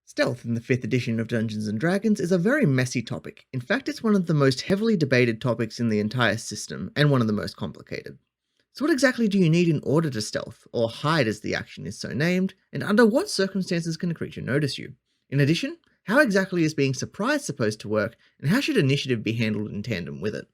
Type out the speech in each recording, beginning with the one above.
Stealth in the 5th edition of Dungeons & Dragons is a very messy topic. In fact, it's one of the most heavily debated topics in the entire system, and one of the most complicated. So what exactly do you need in order to stealth, or hide as the action is so named, and under what circumstances can a creature notice you? In addition, how exactly is being surprised supposed to work, and how should initiative be handled in tandem with it?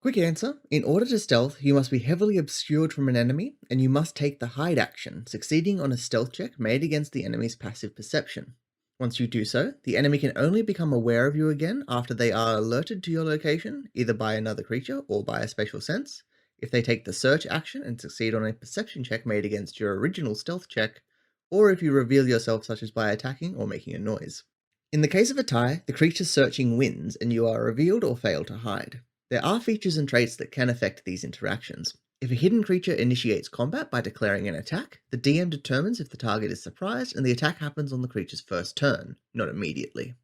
Quick answer, in order to stealth, you must be heavily obscured from an enemy, and you must take the hide action, succeeding on a stealth check made against the enemy's passive perception. Once you do so, the enemy can only become aware of you again after they are alerted to your location, either by another creature or by a special sense, if they take the search action and succeed on a perception check made against your original stealth check, or if you reveal yourself such as by attacking or making a noise. In the case of a tie, the creature searching wins and you are revealed or fail to hide. There are features and traits that can affect these interactions. If a hidden creature initiates combat by declaring an attack, the DM determines if the target is surprised and the attack happens on the creature's first turn, not immediately.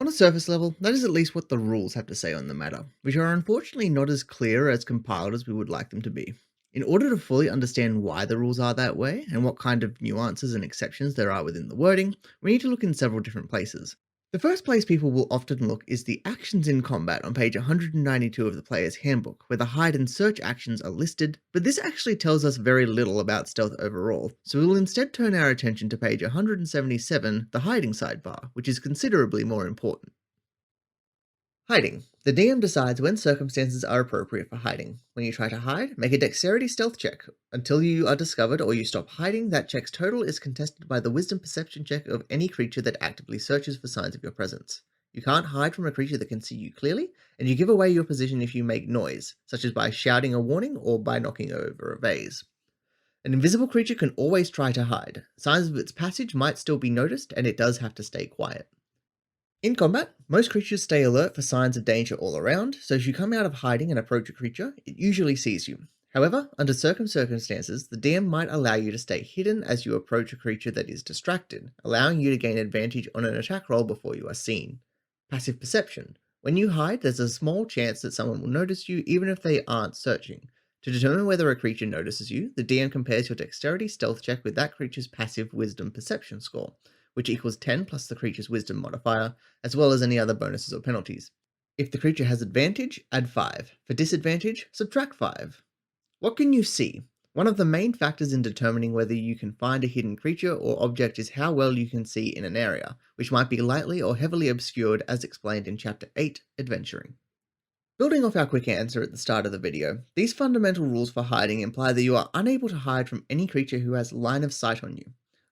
On a surface level, that is at least what the rules have to say on the matter, which are unfortunately not as clear as compiled as we would like them to be. In order to fully understand why the rules are that way, and what kind of nuances and exceptions there are within the wording, we need to look in several different places. The first place people will often look is the actions in combat on page 192 of the player's handbook, where the hide and search actions are listed, but this actually tells us very little about stealth overall, so we will instead turn our attention to page 177, the hiding sidebar, which is considerably more important. Hiding. The DM decides when circumstances are appropriate for hiding. When you try to hide, make a dexterity stealth check. Until you are discovered or you stop hiding, that check's total is contested by the wisdom perception check of any creature that actively searches for signs of your presence. You can't hide from a creature that can see you clearly, and you give away your position if you make noise, such as by shouting a warning or by knocking over a vase. An invisible creature can always try to hide. Signs of its passage might still be noticed, and it does have to stay quiet. In combat, most creatures stay alert for signs of danger all around, so if you come out of hiding and approach a creature, it usually sees you. However, under certain circumstances, the DM might allow you to stay hidden as you approach a creature that is distracted, allowing you to gain advantage on an attack roll before you are seen. Passive perception. When you hide, there's a small chance that someone will notice you even if they aren't searching. To determine whether a creature notices you, the DM compares your dexterity stealth check with that creature's passive wisdom perception score, which equals 10 plus the creature's wisdom modifier, as well as any other bonuses or penalties. If the creature has advantage, add 5. For disadvantage, subtract 5. What can you see? One of the main factors in determining whether you can find a hidden creature or object is how well you can see in an area, which might be lightly or heavily obscured as explained in Chapter 8, Adventuring. Building off our quick answer at the start of the video, these fundamental rules for hiding imply that you are unable to hide from any creature who has line of sight on you.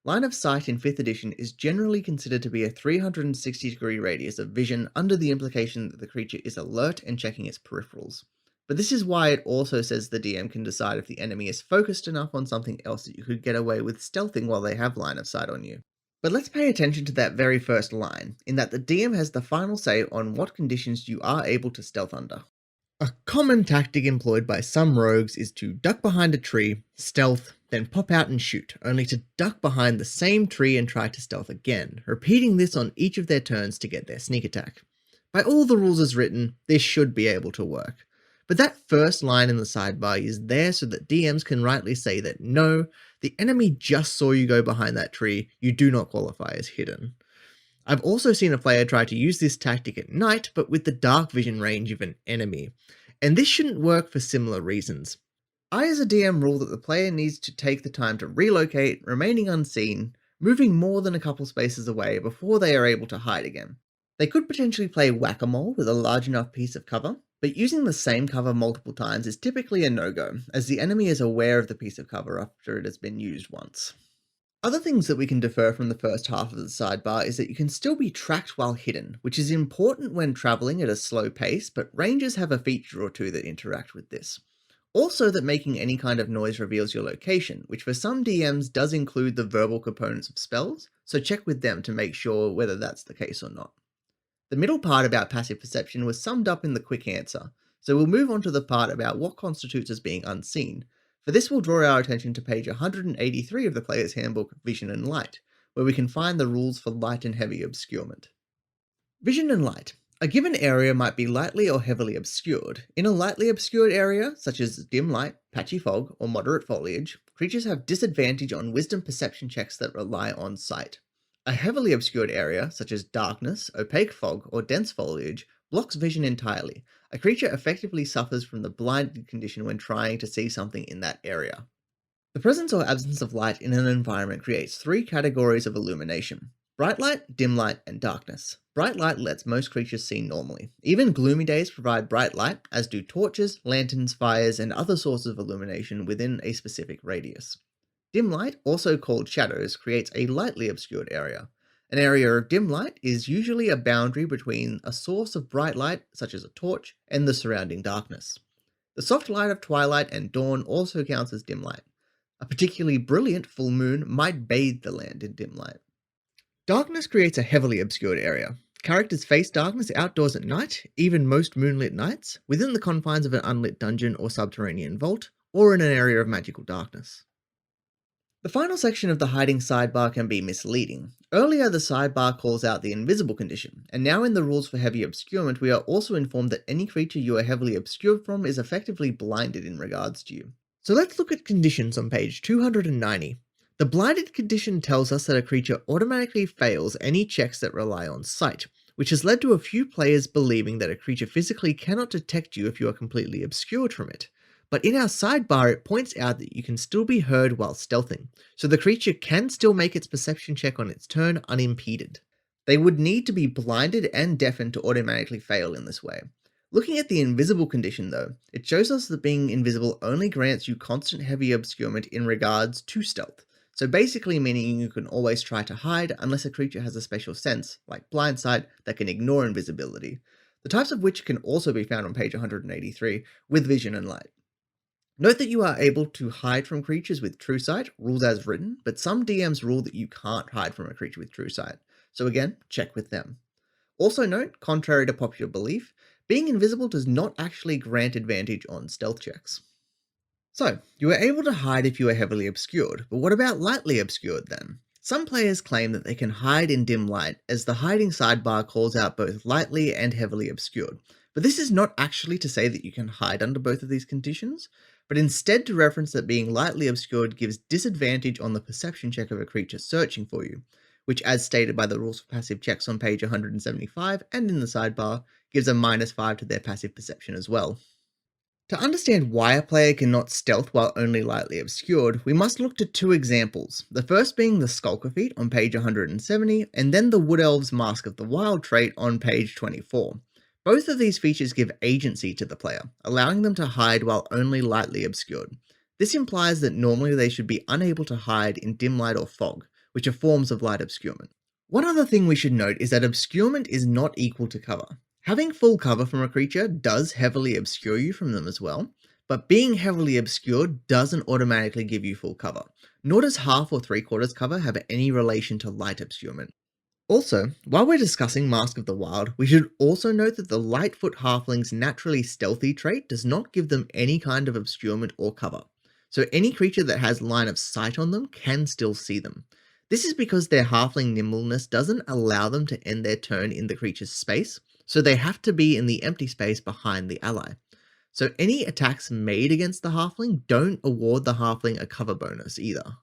Line of sight in 5th edition is generally considered to be a 360-degree radius of vision under the implication that the creature is alert and checking its peripherals. But this is why it also says the DM can decide if the enemy is focused enough on something else that you could get away with stealthing while they have line of sight on you. But let's pay attention to that very first line, in that the DM has the final say on what conditions you are able to stealth under. A common tactic employed by some rogues is to duck behind a tree, stealth, then pop out and shoot, only to duck behind the same tree and try to stealth again, repeating this on each of their turns to get their sneak attack. By all the rules as written, this should be able to work. But that first line in the sidebar is there so that DMs can rightly say that no, the enemy just saw you go behind that tree, you do not qualify as hidden. I've also seen a player try to use this tactic at night, but with the dark vision range of an enemy, and this shouldn't work for similar reasons. I as a DM rule that the player needs to take the time to relocate, remaining unseen, moving more than a couple spaces away before they are able to hide again. They could potentially play whack-a-mole with a large enough piece of cover, but using the same cover multiple times is typically a no-go, as the enemy is aware of the piece of cover after it has been used once. Other things that we can defer from the first half of the sidebar is that you can still be tracked while hidden, which is important when travelling at a slow pace, but rangers have a feature or two that interact with this. Also that making any kind of noise reveals your location, which for some DMs does include the verbal components of spells, so check with them to make sure whether that's the case or not. The middle part about passive perception was summed up in the quick answer, so we'll move on to the part about what constitutes as being unseen. For this, we'll draw our attention to page 183 of the player's handbook, Vision and Light, where we can find the rules for light and heavy obscurement. Vision and light. A given area might be lightly or heavily obscured. In a lightly obscured area, such as dim light, patchy fog, or moderate foliage, creatures have disadvantage on wisdom perception checks that rely on sight. A heavily obscured area, such as darkness, opaque fog, or dense foliage, blocks vision entirely. A creature effectively suffers from the blinded condition when trying to see something in that area. The presence or absence of light in an environment creates three categories of illumination: bright light, dim light, and darkness. Bright light lets most creatures see normally. Even gloomy days provide bright light, as do torches, lanterns, fires, and other sources of illumination within a specific radius. Dim light, also called shadows, creates a lightly obscured area. An area of dim light is usually a boundary between a source of bright light, such as a torch, and the surrounding darkness. The soft light of twilight and dawn also counts as dim light. A particularly brilliant full moon might bathe the land in dim light. Darkness creates a heavily obscured area. Characters face darkness outdoors at night, even most moonlit nights, within the confines of an unlit dungeon or subterranean vault, or in an area of magical darkness. The final section of the hiding sidebar can be misleading. Earlier, the sidebar calls out the invisible condition, and now in the rules for heavy obscurement, we are also informed that any creature you are heavily obscured from is effectively blinded in regards to you. So let's look at conditions on page 290. The blinded condition tells us that a creature automatically fails any checks that rely on sight, which has led to a few players believing that a creature physically cannot detect you if you are completely obscured from it. But in our sidebar, it points out that you can still be heard while stealthing, so the creature can still make its perception check on its turn unimpeded. They would need to be blinded and deafened to automatically fail in this way. Looking at the invisible condition though, it shows us that being invisible only grants you constant heavy obscurement in regards to stealth, so basically meaning you can always try to hide unless a creature has a special sense, like blind sight, that can ignore invisibility, the types of which can also be found on page 183, with vision and light. Note that you are able to hide from creatures with true sight, rules as written, but some DMs rule that you can't hide from a creature with true sight, so again, check with them. Also note, contrary to popular belief, being invisible does not actually grant advantage on stealth checks. So, you are able to hide if you are heavily obscured, but what about lightly obscured then? Some players claim that they can hide in dim light, as the hiding sidebar calls out both lightly and heavily obscured, but this is not actually to say that you can hide under both of these conditions, but instead to reference that being lightly obscured gives disadvantage on the perception check of a creature searching for you, which, as stated by the rules for passive checks on page 175 and in the sidebar, gives a -5 to their passive perception as well. To understand why a player cannot stealth while only lightly obscured, we must look to two examples, the first being the Skulker feat on page 170, and then the Wood Elves Mask of the Wild trait on page 24. Both of these features give agency to the player, allowing them to hide while only lightly obscured. This implies that normally they should be unable to hide in dim light or fog, which are forms of light obscurement. One other thing we should note is that obscurement is not equal to cover. Having full cover from a creature does heavily obscure you from them as well, but being heavily obscured doesn't automatically give you full cover, nor does half or three-quarters cover have any relation to light obscurement. Also, while we're discussing Mask of the Wild, we should also note that the Lightfoot Halfling's naturally stealthy trait does not give them any kind of obscurement or cover, so any creature that has line of sight on them can still see them. This is because their halfling nimbleness doesn't allow them to end their turn in the creature's space, so they have to be in the empty space behind the ally. So any attacks made against the halfling don't award the halfling a cover bonus either.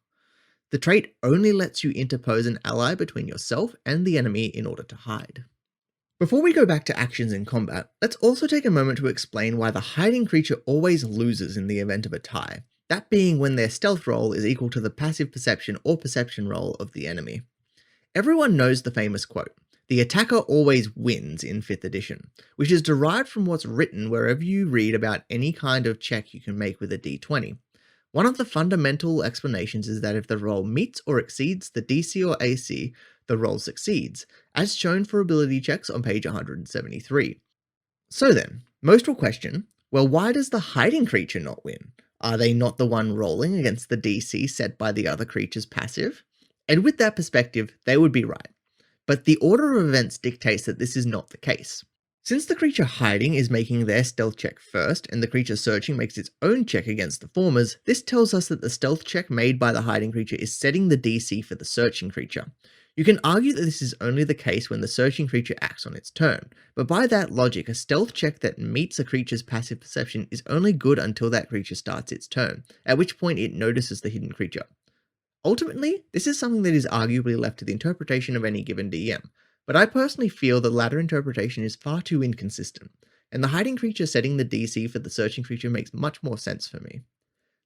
The trait only lets you interpose an ally between yourself and the enemy in order to hide. Before we go back to actions in combat, let's also take a moment to explain why the hiding creature always loses in the event of a tie, that being when their stealth roll is equal to the passive perception or perception roll of the enemy. Everyone knows the famous quote, "The attacker always wins" in 5th edition, which is derived from what's written wherever you read about any kind of check you can make with a d20. One of the fundamental explanations is that if the roll meets or exceeds the DC or AC, the roll succeeds, as shown for ability checks on page 173. So then, most will question, well, why does the hiding creature not win? Are they not the one rolling against the DC set by the other creature's passive? And with that perspective, they would be right. But the order of events dictates that this is not the case. Since the creature hiding is making their stealth check first, and the creature searching makes its own check against the formers, this tells us that the stealth check made by the hiding creature is setting the DC for the searching creature. You can argue that this is only the case when the searching creature acts on its turn, but by that logic, a stealth check that meets a creature's passive perception is only good until that creature starts its turn, at which point it notices the hidden creature. Ultimately, this is something that is arguably left to the interpretation of any given DM, but I personally feel the latter interpretation is far too inconsistent, and the hiding creature setting the DC for the searching creature makes much more sense for me.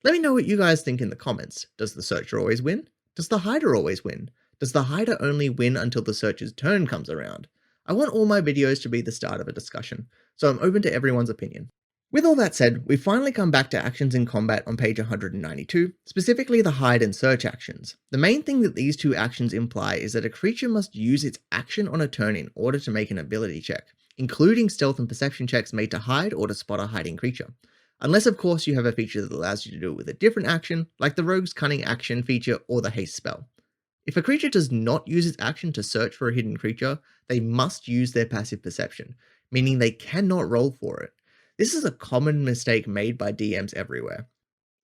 Let me know what you guys think in the comments. Does the searcher always win? Does the hider always win? Does the hider only win until the searcher's turn comes around? I want all my videos to be the start of a discussion, so I'm open to everyone's opinion. With all that said, we finally come back to actions in combat on page 192, specifically the hide and search actions. The main thing that these two actions imply is that a creature must use its action on a turn in order to make an ability check, including stealth and perception checks made to hide or to spot a hiding creature. Unless of course you have a feature that allows you to do it with a different action, like the Rogue's Cunning action feature or the haste spell. If a creature does not use its action to search for a hidden creature, they must use their passive perception, meaning they cannot roll for it. This is a common mistake made by DMs everywhere.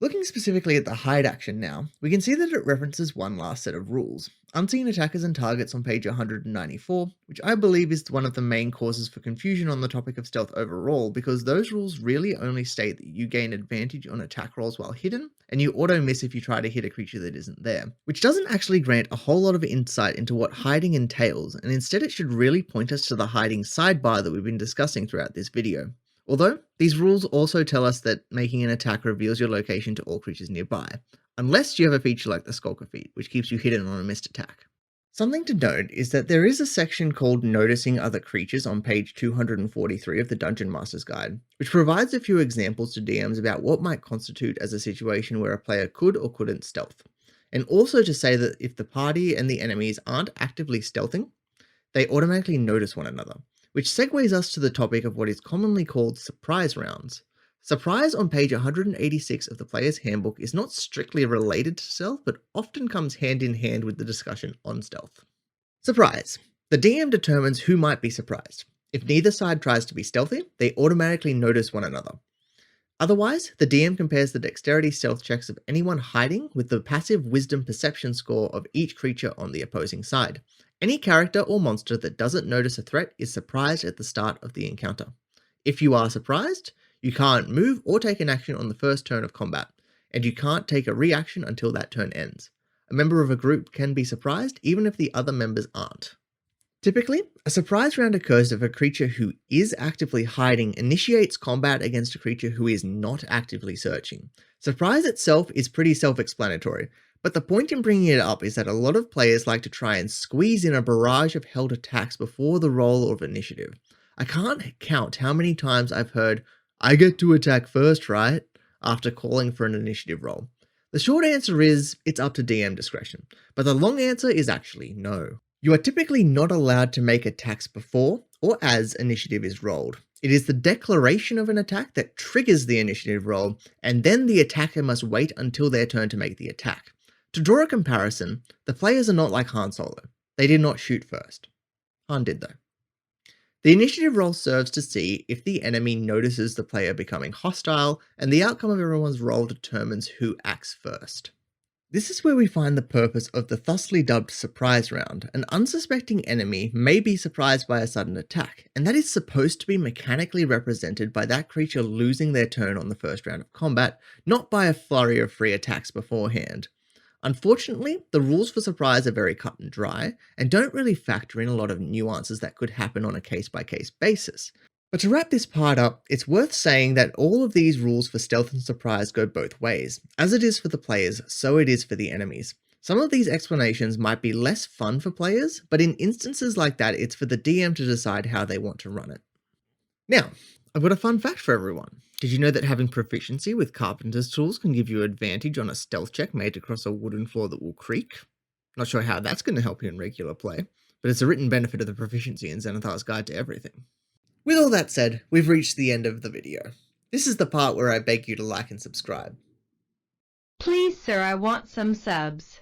Looking specifically at the hide action now, we can see that it references one last set of rules, unseen attackers and targets on page 194, which I believe is one of the main causes for confusion on the topic of stealth overall, because those rules really only state that you gain advantage on attack rolls while hidden, and you auto miss if you try to hit a creature that isn't there, which doesn't actually grant a whole lot of insight into what hiding entails, and instead it should really point us to the hiding sidebar that we've been discussing throughout this video. Although, these rules also tell us that making an attack reveals your location to all creatures nearby, unless you have a feature like the Skulker feat, which keeps you hidden on a missed attack. Something to note is that there is a section called Noticing Other Creatures on page 243 of the Dungeon Master's Guide, which provides a few examples to DMs about what might constitute as a situation where a player could or couldn't stealth, and also to say that if the party and the enemies aren't actively stealthing, they automatically notice one another, which segues us to the topic of what is commonly called surprise rounds. Surprise on page 186 of the Player's Handbook is not strictly related to stealth, but often comes hand in hand with the discussion on stealth. Surprise. The DM determines who might be surprised. If neither side tries to be stealthy, they automatically notice one another. Otherwise, the DM compares the dexterity stealth checks of anyone hiding with the passive wisdom perception score of each creature on the opposing side. Any character or monster that doesn't notice a threat is surprised at the start of the encounter. If you are surprised, you can't move or take an action on the first turn of combat, and you can't take a reaction until that turn ends. A member of a group can be surprised even if the other members aren't. Typically, a surprise round occurs if a creature who is actively hiding initiates combat against a creature who is not actively searching. Surprise itself is pretty self-explanatory, but the point in bringing it up is that a lot of players like to try and squeeze in a barrage of held attacks before the roll of initiative. I can't count how many times I've heard, "I get to attack first, right?" after calling for an initiative roll. The short answer is, it's up to DM discretion, but the long answer is actually no. You are typically not allowed to make attacks before or as initiative is rolled. It is the declaration of an attack that triggers the initiative roll, and then the attacker must wait until their turn to make the attack. To draw a comparison, the players are not like Han Solo. They did not shoot first. Han did though. The initiative roll serves to see if the enemy notices the player becoming hostile, and the outcome of everyone's roll determines who acts first. This is where we find the purpose of the thusly dubbed surprise round. An unsuspecting enemy may be surprised by a sudden attack, and that is supposed to be mechanically represented by that creature losing their turn on the first round of combat, not by a flurry of free attacks beforehand. Unfortunately, the rules for surprise are very cut and dry, and don't really factor in a lot of nuances that could happen on a case-by-case basis. But to wrap this part up, it's worth saying that all of these rules for stealth and surprise go both ways. As it is for the players, so it is for the enemies. Some of these explanations might be less fun for players, but in instances like that, it's for the DM to decide how they want to run it. Now, I've got a fun fact for everyone. Did you know that having proficiency with Carpenter's tools can give you advantage on a stealth check made across a wooden floor that will creak? Not sure how that's going to help you in regular play, but it's a written benefit of the proficiency in Xanathar's Guide to Everything. With all that said, we've reached the end of the video. This is the part where I beg you to like and subscribe. Please, sir, I want some subs.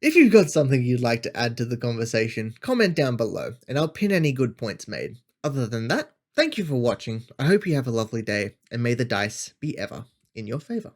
If you've got something you'd like to add to the conversation, comment down below, and I'll pin any good points made. Other than that, thank you for watching, I hope you have a lovely day, and may the dice be ever in your favor.